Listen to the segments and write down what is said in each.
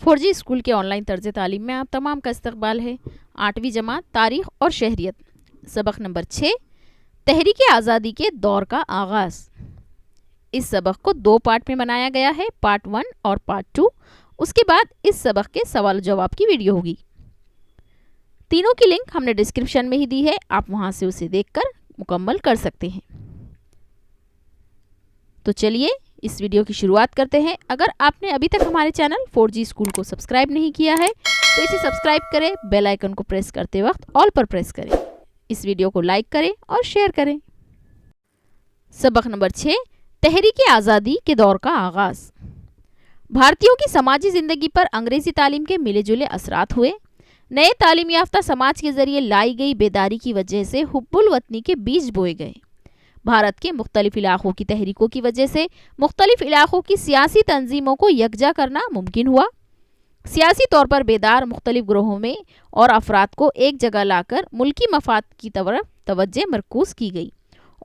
4G school کے on line طرز تعلیم میں آپ تمام کا استقبال ہے۔ 8ویں جماعت تاریخ اور شہریت، سبق نمبر 6، تحریک آزادی کے دور کا آغاز۔ اس سبق کو 2 پارٹ میں بنایا گیا ہے، پارٹ 1 اور پارٹ 2۔ اس کے بعد اس سبق کے سوال و جواب کی ویڈیو ہوگی۔ تینوں کی لنک ہم نے ڈسکرپشن میں ہی دی ہے، آپ وہاں سے اسے دیکھ کر مکمل کر سکتے ہیں۔ تو چلیے اس ویڈیو کی شروعات کرتے ہیں۔ اگر آپ نے ابھی تک ہمارے چینل 4G اسکول کو سبسکرائب نہیں کیا ہے تو اسے سبسکرائب کریں، بیل آئیکن کو پریس کرتے وقت آل پر پریس کریں، اس ویڈیو کو لائک کریں اور شیئر کریں۔ سبق نمبر 6، تحریک آزادی کے دور کا آغاز۔ بھارتیوں کی سماجی زندگی پر انگریزی تعلیم کے ملے جلے اثرات ہوئے۔ نئے تعلیم یافتہ سماج کے ذریعے لائی گئی بیداری کی وجہ سے حب الوطنی کے بیج بوئے گئے۔ بھارت کے مختلف علاقوں کی تحریکوں کی وجہ سے مختلف علاقوں کی سیاسی تنظیموں کو یکجا کرنا ممکن ہوا۔ سیاسی طور پر بیدار مختلف گروہوں میں اور افراد کو ایک جگہ لا کر ملکی مفاد کی طرف توجہ مرکوز کی گئی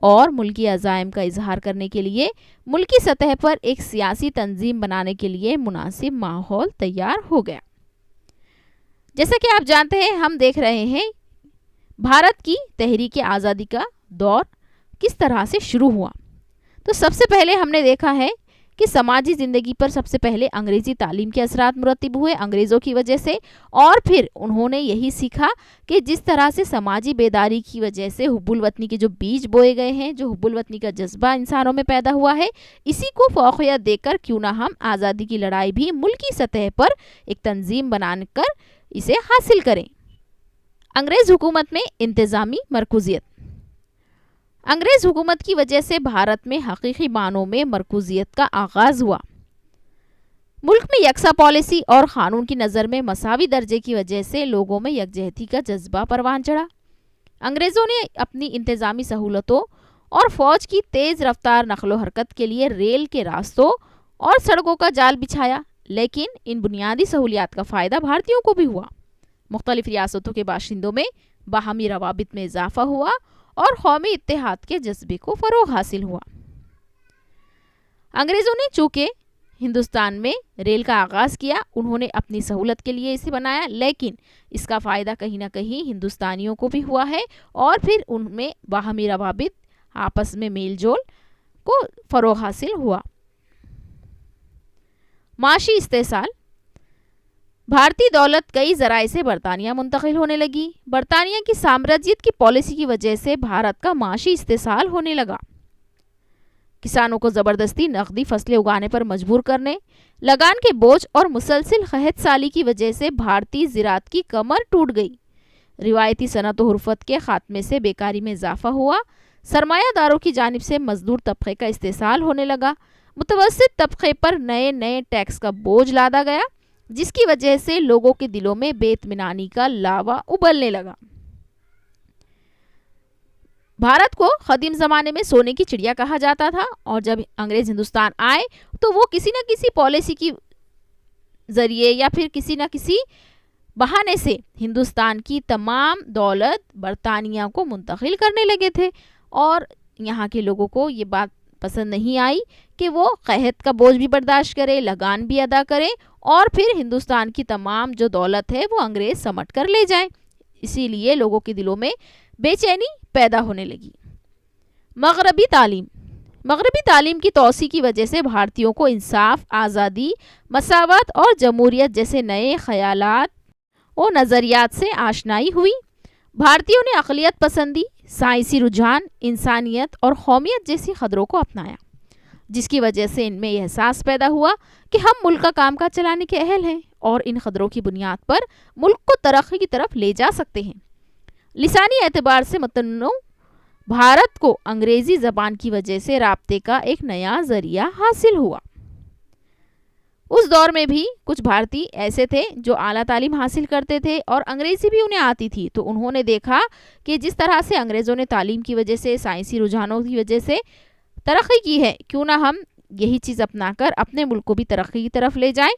اور ملکی عزائم کا اظہار کرنے کے لیے ملکی سطح پر ایک سیاسی تنظیم بنانے کے لیے مناسب ماحول تیار ہو گیا۔ جیسا کہ آپ جانتے ہیں، ہم دیکھ رہے ہیں بھارت کی تحریک آزادی کا دور کس طرح سے شروع ہوا۔ تو سب سے پہلے ہم نے دیکھا ہے کہ سماجی زندگی پر سب سے پہلے انگریزی تعلیم کے اثرات مرتب ہوئے انگریزوں کی وجہ سے، اور پھر انہوں نے یہی سیکھا کہ جس طرح سے سماجی بیداری کی وجہ سے حب الوطنی کے جو بیج بوئے گئے ہیں، جو حب الوطنی کا جذبہ انسانوں میں پیدا ہوا ہے، اسی کو فوقیت دے کر کیوں نہ ہم آزادی کی لڑائی بھی ملکی سطح پر ایک تنظیم بنا کر اسے حاصل کریں۔ انگریز حکومت میں انتظامی مرکوزیت۔ انگریز حکومت کی وجہ سے بھارت میں حقیقی معنوں میں مرکوزیت کا آغاز ہوا۔ ملک میں یکساں پالیسی اور قانون کی نظر میں مساوی درجے کی وجہ سے لوگوں میں یکجہتی کا جذبہ پروان چڑھا۔ انگریزوں نے اپنی انتظامی سہولتوں اور فوج کی تیز رفتار نقل و حرکت کے لیے ریل کے راستوں اور سڑکوں کا جال بچھایا، لیکن ان بنیادی سہولیات کا فائدہ بھارتیوں کو بھی ہوا۔ مختلف ریاستوں کے باشندوں میں باہمی روابط میں اضافہ ہوا اور قومی اتحاد کے جذبے کو فروغ حاصل ہوا۔ انگریزوں نے چونکہ ہندوستان میں ریل کا آغاز کیا، انہوں نے اپنی سہولت کے لیے اسے بنایا، لیکن اس کا فائدہ کہیں نہ کہیں ہندوستانیوں کو بھی ہوا ہے، اور پھر ان میں باہمی روابط، آپس میں میل جول کو فروغ حاصل ہوا۔ معاشی استحصال۔ بھارتی دولت کئی ذرائع سے برطانیہ منتقل ہونے لگی۔ برطانیہ کی سامراجیت کی پالیسی کی وجہ سے بھارت کا معاشی استحصال ہونے لگا۔ کسانوں کو زبردستی نقدی فصلیں اگانے پر مجبور کرنے، لگان کے بوجھ اور مسلسل قحط سالی کی وجہ سے بھارتی زراعت کی کمر ٹوٹ گئی۔ روایتی صنعت و حرفت کے خاتمے سے بیکاری میں اضافہ ہوا۔ سرمایہ داروں کی جانب سے مزدور طبقے کا استحصال ہونے لگا۔ متوسط طبقے پر نئے ٹیکس کا بوجھ لادا گیا، جس کی وجہ سے لوگوں کے دلوں میں بے اطمینانی کا لاوا ابلنے لگا۔ بھارت کو قدیم زمانے میں سونے کی چڑیا کہا جاتا تھا، اور جب انگریز ہندوستان آئے تو وہ کسی نہ کسی پالیسی کی ذریعے یا پھر کسی نہ کسی بہانے سے ہندوستان کی تمام دولت برطانیہ کو منتقل کرنے لگے تھے، اور یہاں کے لوگوں کو یہ بات پسند نہیں آئی کہ وہ قحط کا بوجھ بھی برداشت کرے، لگان بھی ادا کرے، اور پھر ہندوستان کی تمام جو دولت ہے وہ انگریز سمٹ کر لے جائیں۔ اسی لیے لوگوں کے دلوں میں بے چینی پیدا ہونے لگی۔ مغربی تعلیم۔ مغربی تعلیم کی توسیع کی وجہ سے بھارتیوں کو انصاف، آزادی، مساوات اور جمہوریت جیسے نئے خیالات و نظریات سے آشنائی ہوئی۔ بھارتیوں نے اقلیت پسندی، سائنسی رجحان، انسانیت اور قومیت جیسی قدروں کو اپنایا، جس کی وجہ سے ان میں یہ احساس پیدا ہوا کہ ہم ملک کا کام کاج چلانے کے اہل ہیں اور ان قدروں کی بنیاد پر ملک کو ترقی کی طرف لے جا سکتے ہیں۔ لسانی اعتبار سے متنوع بھارت کو انگریزی زبان کی وجہ سے رابطے کا ایک نیا ذریعہ حاصل ہوا۔ اس دور میں بھی کچھ بھارتی ایسے تھے جو اعلیٰ تعلیم حاصل کرتے تھے اور انگریزی بھی انہیں آتی تھی، تو انہوں نے دیکھا کہ جس طرح سے انگریزوں نے تعلیم کی وجہ سے، سائنسی رجحانوں کی وجہ سے ترقی کی ہے، کیوں نہ ہم یہی چیز اپنا کر اپنے ملک کو بھی ترقی کی طرف لے جائیں۔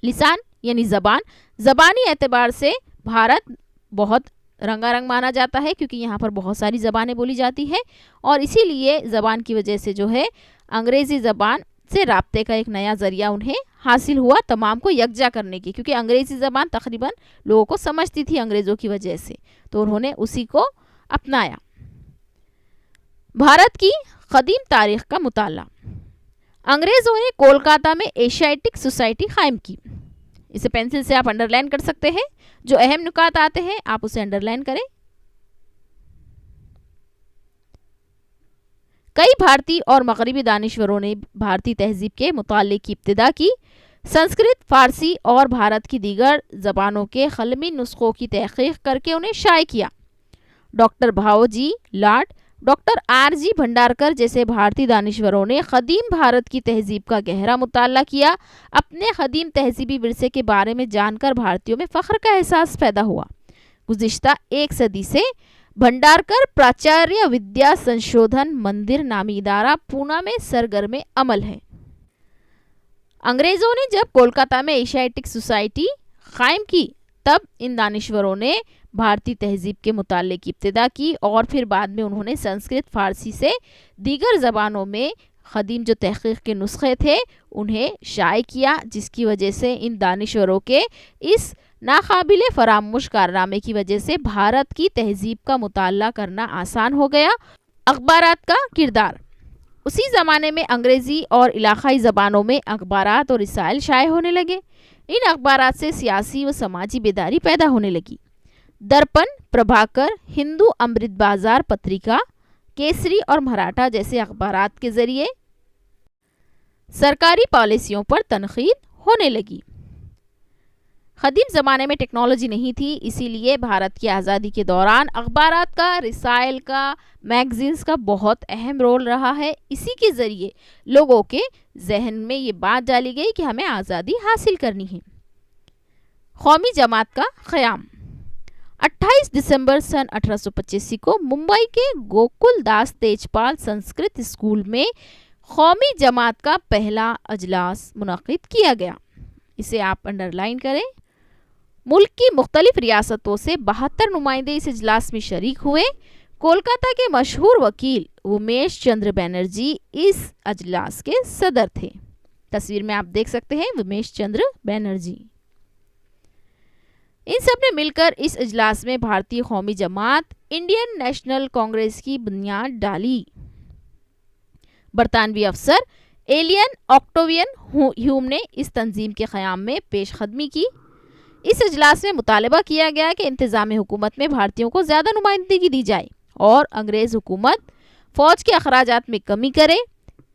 لسان یعنی زبان۔ زبانی اعتبار سے بھارت بہت رنگا رنگ مانا جاتا ہے، کیونکہ یہاں پر بہت ساری زبانیں بولی جاتی ہیں، اور اسی لیے زبان کی وجہ سے جو ہے انگریزی زبان سے رابطے کا ایک نیا ذریعہ انہیں حاصل ہوا تمام کو یکجا کرنے کی، کیونکہ انگریزی زبان تقریباً لوگوں کو سمجھتی تھی انگریزوں کی وجہ سے، تو انہوں نے اسی کو اپنایا۔ بھارت کی قدیم تاریخ کا مطالعہ۔ انگریزوں نے کولکاتہ میں ایشیاٹک سوسائٹی قائم کی۔ اسے پینسل سے آپ انڈر لائن کر سکتے ہیں، جو اہم نکات آتے ہیں آپ اسے انڈر لائن کریں۔ کئی بھارتی اور مغربی دانشوروں نے بھارتی تہذیب کے مطالعے کی ابتدا کی۔ سنسکرت، فارسی اور بھارت کی دیگر زبانوں کے قلمی نسخوں کی تحقیق کر کے انہیں شائع کیا۔ ڈاکٹر بھاؤ جی لاٹ، ڈاکٹر آر جی بھنڈارکر جیسے بھارتی دانشوروں نے قدیم بھارت کی تہذیب کا گہرا مطالعہ کیا۔ اپنے قدیم تہذیبی ورثے کے بارے میں جان کر بھارتیوں میں فخر کا احساس پیدا ہوا۔ گزشتہ ایک صدی سے بھنڈارکر پراچاریہ ودیا سنشودھن مندر نامی ادارہ پونا میں سرگرم عمل ہے۔ انگریزوں نے جب کولکاتہ میں ایشیاٹک سوسائٹی قائم کی تب ان دانشوروں نے بھارتی تہذیب کے مطالعے کی ابتدا کی، اور پھر بعد میں انہوں نے سنسکرت، فارسی سے دیگر زبانوں میں قدیم جو تحقیق کے نسخے تھے انہیں شائع کیا، جس کی وجہ سے ان دانشوروں کے اس ناقابل فراموش کارنامے کی وجہ سے بھارت کی تہذیب کا مطالعہ کرنا آسان ہو گیا۔ اخبارات کا کردار۔ اسی زمانے میں انگریزی اور علاقائی زبانوں میں اخبارات اور رسائل شائع ہونے لگے۔ ان اخبارات سے سیاسی و سماجی بیداری پیدا ہونے لگی۔ درپن، پربھاکر، ہندو امرت بازار پتریکا، کیسری اور مراٹھا جیسے اخبارات کے ذریعے سرکاری پالیسیوں پر تنقید ہونے لگی۔ قدیم زمانے میں ٹیکنالوجی نہیں تھی، اسی لیے بھارت کی آزادی کے دوران اخبارات کا، رسائل کا، میگزینز کا بہت اہم رول رہا ہے۔ اسی کے ذریعے لوگوں کے ذہن میں یہ بات ڈالی گئی کہ ہمیں آزادی حاصل کرنی ہے۔ قومی جماعت کا قیام۔ 28 دسمبر سن 1885 کو ممبئی کے گوکل داس تیجپال سنسکرت اسکول میں قومی جماعت کا پہلا اجلاس منعقد کیا گیا۔ اسے آپ انڈر لائن کریں۔ ملک کی مختلف ریاستوں سے 72 نمائندے اس اجلاس میں شریک ہوئے۔ کولکاتہ کے مشہور وکیل امیش چندر بنرجی اس اجلاس کے صدر تھے۔ تصویر میں آپ دیکھ سکتے ہیں امیش چندر بنرجی۔ ان سب نے مل کر اس اجلاس میں بھارتی قومی جماعت انڈین نیشنل کانگریس کی بنیاد ڈالی۔ برطانوی افسر ایلین آکٹوین ہیوم نے اس تنظیم کے قیام میں پیش قدمی کی۔ اس اجلاس میں مطالبہ کیا گیا کہ انتظام حکومت میں بھارتیوں کو زیادہ نمائندگی دی جائے اور انگریز حکومت فوج کے اخراجات میں کمی کرے۔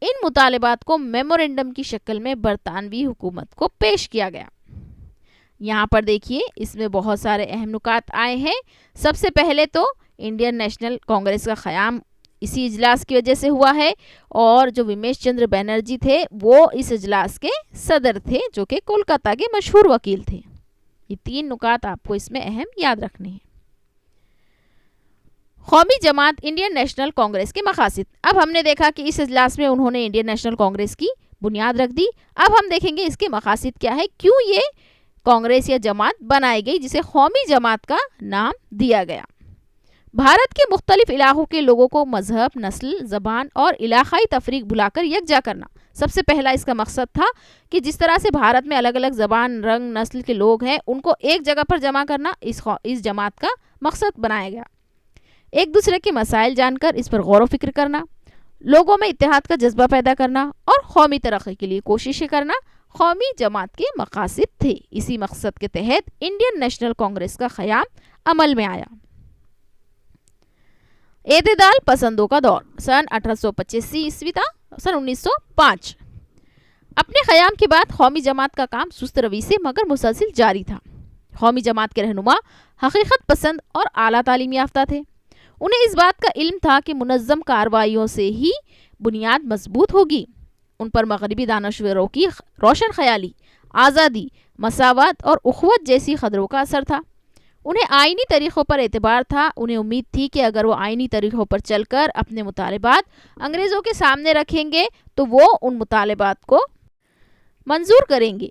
ان مطالبات کو میمورنڈم کی شکل میں برطانوی حکومت کو پیش کیا گیا۔ یہاں پر دیکھیے اس میں بہت سارے اہم نکات آئے ہیں۔ سب سے پہلے تو انڈین نیشنل کانگریس کا قیام اسی اجلاس کی وجہ سے ہوا ہے، اور جو امیش چندر بنرجی تھے وہ اس اجلاس کے صدر تھے، جو کہ کولکاتہ کے مشہور وکیل تھے۔ یہ 3 نکات آپ کو اس میں اہم یاد رکھنے ہیں۔ قومی جماعت انڈین نیشنل کانگریس کے مقاصد۔ اب ہم نے دیکھا کہ اس اجلاس میں انہوں نے انڈین نیشنل کانگریس کی بنیاد رکھ دی۔ اب ہم دیکھیں گے اس کے مقاصد کیا ہے، کیوں یہ کانگریس یا جماعت بنائی گئی جسے قومی جماعت کا نام دیا گیا۔ بھارت کے مختلف علاقوں کے لوگوں کو مذہب، نسل، زبان اور علاقائی تفریق بلا کر یکجا کرنا۔ سب سے پہلا اس کا مقصد تھا کہ جس طرح سے بھارت میں الگ الگ زبان، رنگ، نسل کے لوگ ہیں، ان کو ایک جگہ پر جمع کرنا اس جماعت کا مقصد بنایا گیا۔ ایک دوسرے کے مسائل جان کر اس پر غور و فکر کرنا، لوگوں میں اتحاد کا جذبہ پیدا کرنا اور قومی ترقی کے لیے کوششیں کرنا قومی جماعت کے مقاصد تھے۔ اسی مقصد کے تحت انڈین نیشنل کانگریس کا قیام عمل میں آیا۔ اعتدال پسندوں کا دور۔ سن 1885 عیسوی تا سن 1905۔ اپنے قیام کے بعد قومی جماعت کا کام سست روی سے مگر مسلسل جاری تھا۔ قومی جماعت کے رہنما حقیقت پسند اور اعلیٰ تعلیم یافتہ تھے۔ انہیں اس بات کا علم تھا کہ منظم کارروائیوں سے ہی بنیاد مضبوط ہوگی۔ ان پر مغربی دانشوروں کی روشن خیالی، آزادی، مساوات اور اخوت جیسی قدروں کا اثر تھا۔ انہیں آئینی طریقوں پر اعتبار تھا۔ انہیں امید تھی کہ اگر وہ آئینی طریقوں پر چل کر اپنے مطالبات انگریزوں کے سامنے رکھیں گے تو وہ ان مطالبات کو منظور کریں گے۔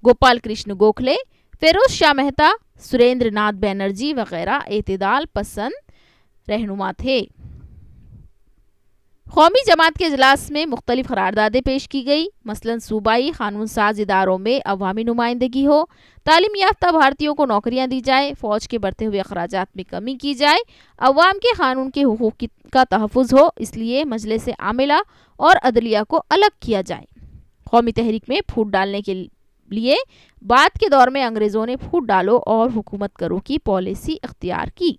گوپال کرشن گوکھلے، فیروز شاہ مہتا، سریندر ناتھ بنرجی وغیرہ اعتدال پسند رہنما تھے۔ قومی جماعت کے اجلاس میں مختلف قراردادیں پیش کی گئی، مثلاً صوبائی قانون ساز اداروں میں عوامی نمائندگی ہو، تعلیم یافتہ بھارتیوں کو نوکریاں دی جائے، فوج کے بڑھتے ہوئے اخراجات میں کمی کی جائے، عوام کے قانون کے حقوق کا تحفظ ہو، اس لیے مجلس عاملہ اور عدلیہ کو الگ کیا جائے۔ قومی تحریک میں پھوٹ ڈالنے کے لیے بعد کے دور میں انگریزوں نے پھوٹ ڈالو اور حکومت کرو کی پالیسی اختیار کی۔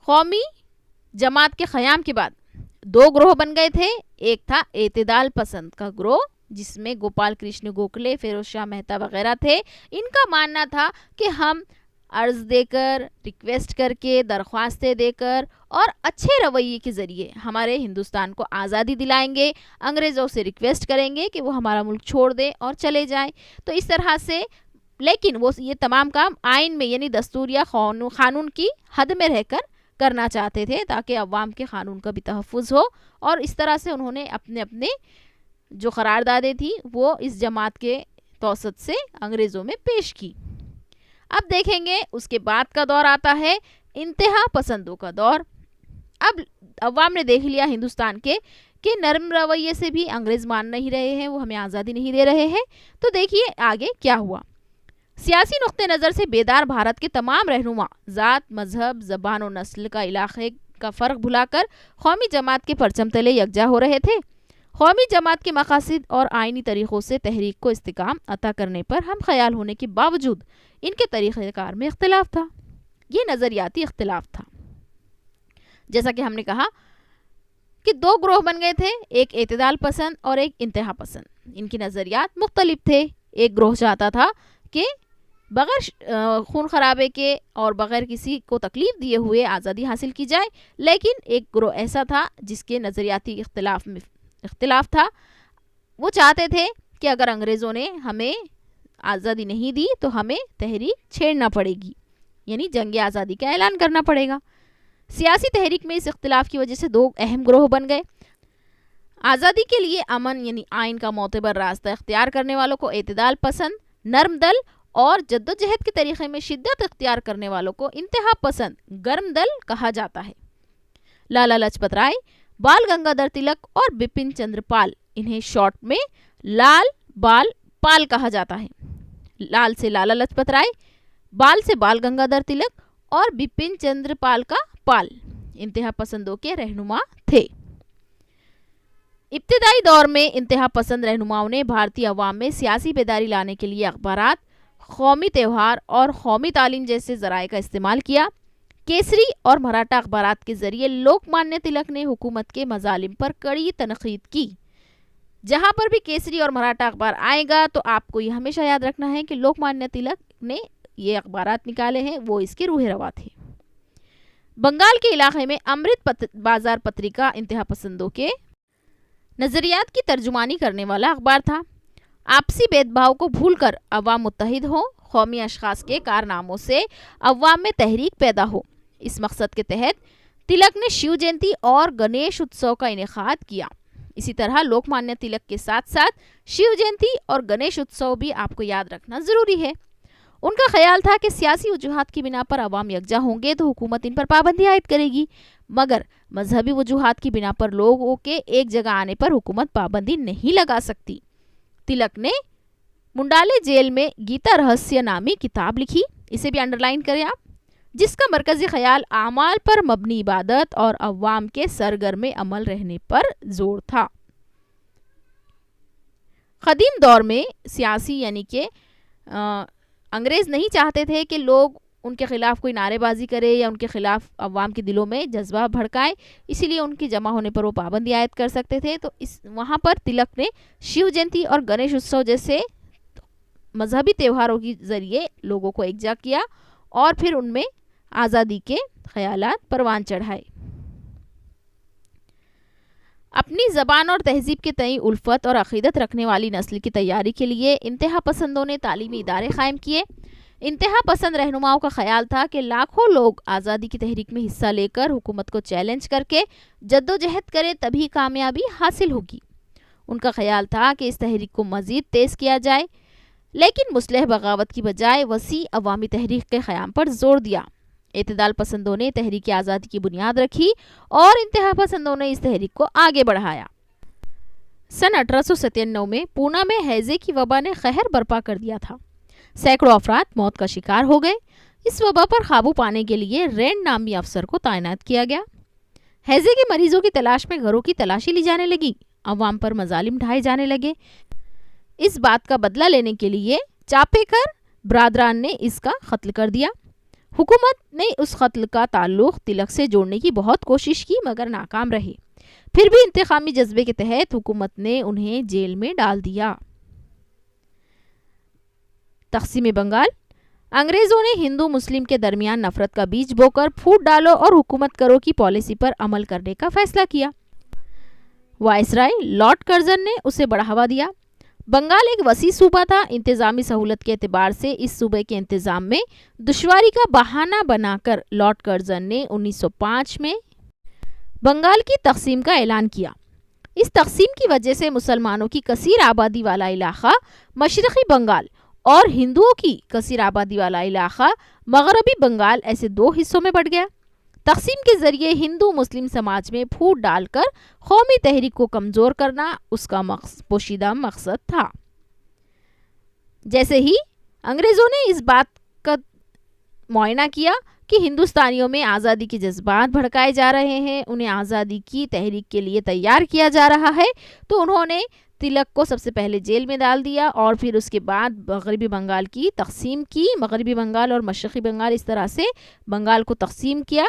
قومی جماعت کے قیام کے بعد دو گروہ بن گئے تھے۔ ایک تھا اعتدال پسند کا گروہ، جس میں گوپال کرشن گوکھلے، فیروز شاہ مہتا وغیرہ تھے۔ ان کا ماننا تھا کہ ہم عرض دے کر، ریکویسٹ کر کے، درخواستیں دے کر اور اچھے رویے کے ذریعے ہمارے ہندوستان کو آزادی دلائیں گے، انگریزوں سے ریکویسٹ کریں گے کہ وہ ہمارا ملک چھوڑ دیں اور چلے جائیں۔ تو اس طرح سے، لیکن وہ یہ تمام کام آئین میں یعنی دستور یا قانون کی حد میں رہ کر کرنا چاہتے تھے، تاکہ عوام کے قانون کا بھی تحفظ ہو، اور اس طرح سے انہوں نے اپنے جو قراردادیں تھی وہ اس جماعت کے توسط سے انگریزوں میں پیش کی۔ اب دیکھیں گے اس کے بعد کا دور آتا ہے انتہا پسندوں کا دور۔ اب عوام نے دیکھ لیا ہندوستان کے کہ نرم رویے سے بھی انگریز مان نہیں رہے ہیں، وہ ہمیں آزادی نہیں دے رہے ہیں۔ تو دیکھیے آگے کیا ہوا۔ سیاسی نقطہ نظر سے بیدار بھارت کے تمام رہنما ذات، مذہب، زبان و نسل کا علاقے کا فرق بھلا کر قومی جماعت کے پرچم تلے یکجا ہو رہے تھے۔ قومی جماعت کے مقاصد اور آئینی طریقوں سے تحریک کو استحکام عطا کرنے پر ہم خیال ہونے کے باوجود ان کے طریقہ کار میں اختلاف تھا۔ یہ نظریاتی اختلاف تھا۔ جیسا کہ ہم نے کہا کہ دو گروہ بن گئے تھے، ایک اعتدال پسند اور ایک انتہا پسند۔ ان کے نظریات مختلف تھے۔ ایک گروہ چاہتا تھا کہ بغیر خون خرابے کے اور بغیر کسی کو تکلیف دیے ہوئے آزادی حاصل کی جائے، لیکن ایک گروہ ایسا تھا جس کے نظریاتی اختلاف تھا۔ وہ چاہتے تھے کہ اگر انگریزوں نے ہمیں آزادی نہیں دی تو ہمیں تحریک چھیڑنا پڑے گی، یعنی جنگ آزادی کا اعلان کرنا پڑے گا۔ سیاسی تحریک میں اس اختلاف کی وجہ سے دو اہم گروہ بن گئے۔ آزادی کے لیے امن یعنی آئین کا معتبر راستہ اختیار کرنے والوں کو اعتدال پسند نرم دل، اور جدوجہد کے طریقے میں شدت اختیار کرنے والوں کو انتہا پسند گرم دل کہا جاتا ہے۔ لالا لاجپت رائے، بال گنگادھر تلک اور بپن چندر پال، انہیں شارٹ میں لال بال پال کہا جاتا ہے۔ لال سے لالا لاجپت رائے، بال سے بال گنگادھر تلک اور بپن چندر پال کا پال انتہا پسندوں کے رہنما تھے۔ ابتدائی دور میں انتہا پسند رہنماؤں نے بھارتی عوام میں سیاسی بیداری لانے کے لیے اخبارات، قومی تہوار اور قومی تعلیم جیسے ذرائع کا استعمال کیا۔ کیسری اور مراٹھا اخبارات کے ذریعے لوک مانیہ تلک نے حکومت کے مظالم پر کڑی تنقید کی۔ جہاں پر بھی کیسری اور مراٹھا اخبار آئے گا تو آپ کو یہ ہمیشہ یاد رکھنا ہے کہ لوک مانیہ تلک نے یہ اخبارات نکالے ہیں، وہ اس کے روح روا تھے۔ بنگال کے علاقے میں امرت بازار پتریکا انتہا پسندوں کے نظریات کی ترجمانی کرنے والا اخبار تھا۔ آپسی بید بھاؤ کو بھول کر عوام متحد ہوں، قومی اشخاص کے کارناموں سے عوام میں تحریک پیدا ہو، اس مقصد کے تحت تلک نے شیو جینتی اور گنیش اتسو کا انعقاد کیا۔ اسی طرح لوک مانیہ تلک کے ساتھ ساتھ شیو جینتی اور گنیش اتسو بھی آپ کو یاد رکھنا ضروری ہے۔ ان کا خیال تھا کہ سیاسی وجوہات کی بنا پر عوام یکجا ہوں گے تو حکومت ان پر پابندی عائد کرے گی، مگر مذہبی وجوہات کی بنا پر لوگوں کے ایک جگہ آنے پر حکومت پابندی نہیں لگا سکتی۔ تلک نے منڈالے جیل میں گیتا رہسیہ نامی کتاب لکھی، اسے بھی انڈرلائن کریں آپ، جس کا مرکزی خیال اعمال پر مبنی عبادت اور عوام کے سرگرم عمل رہنے پر زور تھا۔ قدیم دور میں سیاسی یعنی کہ انگریز نہیں چاہتے تھے کہ لوگ ان کے خلاف کوئی نعرے بازی کرے یا ان کے خلاف عوام کے دلوں میں جذبہ بھڑکائے، اسی لیے ان کی جمع ہونے پر وہ پابندی عائد کر سکتے تھے۔ تو وہاں پر تلک نے شیو جینتی اور گنیش اتسو جیسے مذہبی تہواروں کے ذریعے لوگوں کو یکجا کیا اور پھر ان میں آزادی کے خیالات پروان چڑھائے۔ اپنی زبان اور تہذیب کے تئیں الفت اور عقیدت رکھنے والی نسل کی تیاری کے لیے انتہا پسندوں نے تعلیمی ادارے قائم کیے۔ انتہا پسند رہنماؤں کا خیال تھا کہ لاکھوں لوگ آزادی کی تحریک میں حصہ لے کر حکومت کو چیلنج کر کے جدوجہد کریں تبھی کامیابی حاصل ہوگی۔ ان کا خیال تھا کہ اس تحریک کو مزید تیز کیا جائے، لیکن مسلح بغاوت کی بجائے وسیع عوامی تحریک کے قیام پر زور دیا۔ اعتدال پسندوں نے تحریک آزادی کی بنیاد رکھی اور انتہا پسندوں نے اس تحریک کو آگے بڑھایا۔ سن 1897 میں پونا میں ہیضے کی وبا نے قہر برپا کر دیا تھا۔ سینکڑوں افراد موت کا شکار ہو گئے۔ اس وبا پر قابو پانے کے لیے رینڈ نامی افسر کو تعینات کیا گیا۔ ہیضے کے مریضوں کی تلاش میں گھروں کی تلاشی لی جانے لگی، عوام پر مظالم ڈھائے جانے لگے۔ اس بات کا بدلہ لینے کے لیے چاپیکر برادران نے اس کا قتل کر دیا۔ حکومت نے اس قتل کا تعلق تلک سے جوڑنے کی بہت کوشش کی مگر ناکام رہی۔ پھر بھی انتقامی جذبے کے تحت حکومت نے انہیں جیل میں ڈال دیا۔ تقسیم بنگال۔ انگریزوں نے ہندو مسلم کے درمیان نفرت کا بیج بو کر پھوٹ ڈالو اور حکومت کرو کی پالیسی پر عمل کرنے کا فیصلہ کیا۔ وائسرائے لارڈ کرزن نے اسے بڑھاوا دیا۔ بنگال ایک وسیع صوبہ تھا۔ انتظامی سہولت کے اعتبار سے اس صوبے کے انتظام میں دشواری کا بہانہ بنا کر لارڈ کرزن نے 1905 میں بنگال کی تقسیم کا اعلان کیا۔ اس تقسیم کی وجہ سے مسلمانوں کی کثیر آبادی والا علاقہ مشرقی بنگال اور ہندوؤں کی کثیر آبادی والا علاقہ مغربی بنگال ایسے دو حصوں میں بٹ گیا۔ تقسیم کے ذریعے ہندو مسلم سماج میں پھوٹ ڈال کر قومی تحریک کو کمزور کرنا اس کا پوشیدہ مقصد تھا۔ جیسے ہی انگریزوں نے اس بات کا معائنہ کیا کہ ہندوستانیوں میں آزادی کے جذبات بھڑکائے جا رہے ہیں، انہیں آزادی کی تحریک کے لیے تیار کیا جا رہا ہے، تو انہوں نے تلک کو سب سے پہلے جیل میں ڈال دیا اور پھر اس کے بعد مغربی بنگال کی تقسیم کی۔ مغربی بنگال اور مشرقی بنگال اس طرح سے بنگال کو تقسیم کیا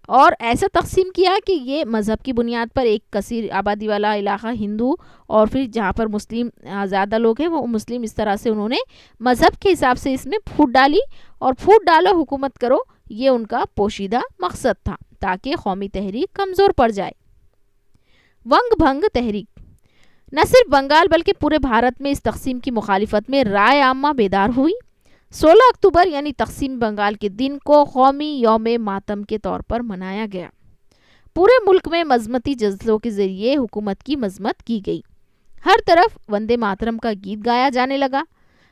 اور ایسا تقسیم کیا کہ یہ مذہب کی بنیاد پر ایک کثیر آبادی والا علاقہ ہندو اور پھر جہاں پر مسلم زیادہ لوگ ہیں وہ مسلم، اس طرح سے انہوں نے مذہب کے حساب سے اس میں پھوٹ ڈالی اور پھوٹ ڈالو حکومت کرو، یہ ان کا پوشیدہ مقصد تھا تاکہ قومی تحریک کمزور پڑ جائے۔ ونگ بھنگ تحریک۔ نہ صرف بنگال بلکہ پورے بھارت میں اس تقسیم کی مخالفت میں رائے عامہ بیدار ہوئی۔ 16 اکتوبر یعنی تقسیم بنگال کے دن کو قومی یوم ماتم کے طور پر منایا گیا۔ پورے ملک میں مذمتی جلسوں کے ذریعے حکومت کی مذمت کی گئی۔ ہر طرف وندے ماترم کا گیت گایا جانے لگا۔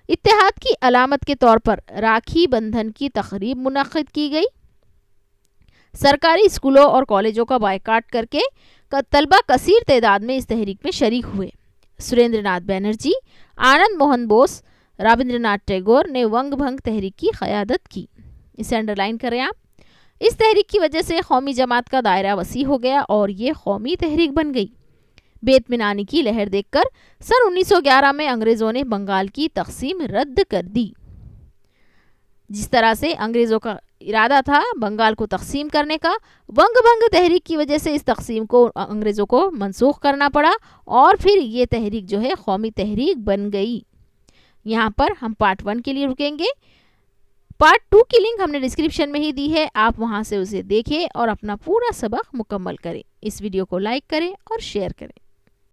اتحاد کی علامت کے طور پر راکھی بندھن کی تقریب منعقد کی گئی۔ سرکاری اسکولوں اور کالجوں کا بائیکاٹ کر کے طلبہ کثیر تعداد میں اس تحریک میں شریک ہوئے۔ سریندر ناتھ بینرجی، آنند موہن بوس، رابندر ناتھ ٹیگور نے ونگ بھنگ تحریک کی قیادت کی۔ اسے انڈرلائن کریں آپ۔ اس تحریک کی وجہ سے قومی جماعت کا دائرہ وسیع ہو گیا اور یہ قومی تحریک بن گئی۔ بے اطمینانی کی لہر دیکھ کر سن 1911 میں انگریزوں نے بنگال کی تقسیم رد کر دی۔ جس طرح سے انگریزوں کا ارادہ تھا بنگال کو تقسیم کرنے کا، ونگ بھنگ تحریک کی وجہ سے اس تقسیم کو انگریزوں کو منسوخ کرنا پڑا اور پھر یہ تحریک جو ہے قومی تحریک بن گئی۔ یہاں پر ہم پارٹ 1 کے لیے رکیں گے۔ پارٹ 2 کی لنک ہم نے ڈسکرپشن میں ہی دی ہے، آپ وہاں سے اسے دیکھیں اور اپنا پورا سبق مکمل کریں۔ اس ویڈیو کو لائک کریں اور شیئر کریں۔